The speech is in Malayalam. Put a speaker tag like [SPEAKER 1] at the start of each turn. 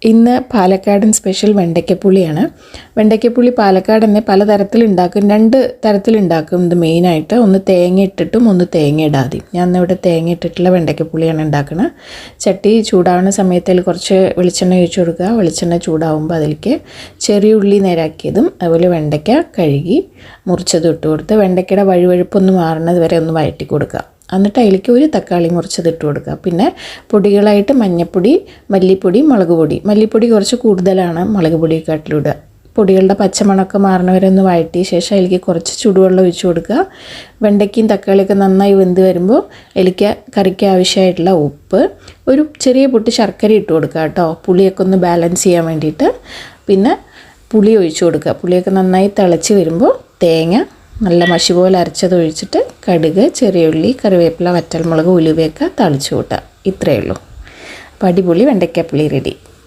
[SPEAKER 1] ഇന്ന് പാലക്കാടൻ സ്പെഷ്യൽ വെണ്ടയ്ക്കപ്പുളിയാണ്. വെണ്ടയ്ക്കപ്പുളി പാലക്കാട് തന്നെ പലതരത്തിലുണ്ടാക്കും, 2 തരത്തിലുണ്ടാക്കും. ഇത് മെയിനായിട്ട് ഒന്ന് തേങ്ങ ഇട്ടിട്ടും ഒന്ന് തേങ്ങ ഇടാതെയും. ഞാൻ ഇന്നിവിടെ തേങ്ങ ഇട്ടിട്ടുള്ള വെണ്ടയ്ക്കപ്പുളിയാണ് ഉണ്ടാക്കുന്നത്. ചട്ടി ചൂടാവുന്ന സമയത്തിൽ കുറച്ച് വെളിച്ചെണ്ണ ഒഴിച്ച് കൊടുക്കുക. വെളിച്ചെണ്ണ ചൂടാവുമ്പോൾ അതിലേക്ക് ചെറിയ ഉള്ളി നേരാക്കിയതും അതുപോലെ വെണ്ടയ്ക്ക കഴുകി മുറിച്ചതും ഇട്ട് കൊടുത്ത് വെണ്ടയ്ക്കയുടെ വഴുവഴുപ്പൊന്ന് മാറുന്നത് വരെ ഒന്ന് വഴറ്റി കൊടുക്കുക. എന്നിട്ട് അതിലേക്ക് ഒരു തക്കാളി മുറിച്ചതിട്ട് കൊടുക്കുക. പിന്നെ പൊടികളായിട്ട് മഞ്ഞൾപ്പൊടി, മല്ലിപ്പൊടി, മുളക് പൊടി. മല്ലിപ്പൊടി കുറച്ച് കൂടുതലാണ് മുളക് പൊടിയെക്കാട്ടിലിടുക. പൊടികളുടെ പച്ചമണമൊക്കെ മാറണവരെ ഒന്ന് വഴറ്റിയ ശേഷം അതിലേക്ക് കുറച്ച് ചൂടുവെള്ളം ഒഴിച്ച് കൊടുക്കുക. വെണ്ടയ്ക്കയും തക്കാളിയൊക്കെ നന്നായി വെന്ത് വരുമ്പോൾ അതിലേക്ക് കറിക്ക് ആവശ്യമായിട്ടുള്ള ഉപ്പ്, ഒരു ചെറിയ പൊട്ട് ശർക്കര ഇട്ട് കൊടുക്കുക കേട്ടോ, പുളിയൊക്കെ ഒന്ന് ബാലൻസ് ചെയ്യാൻ വേണ്ടിയിട്ട്. പിന്നെ പുളി ഒഴിച്ച് കൊടുക്കുക. പുളിയൊക്കെ നന്നായി തിളച്ച് വരുമ്പോൾ തേങ്ങ നല്ല മഷി പോലെ അരച്ചത് ഒഴിച്ചിട്ട് കടുക്, ചെറിയ ഉള്ളി, കറിവേപ്പില, വറ്റൽമുളക്, ഉലുവയൊക്കെ തളിച്ചു കൂട്ടുക. ഇത്രയേ ഉള്ളൂ. അപ്പോൾ അടിപൊളി വെണ്ടയ്ക്കപ്പുളി റെഡി.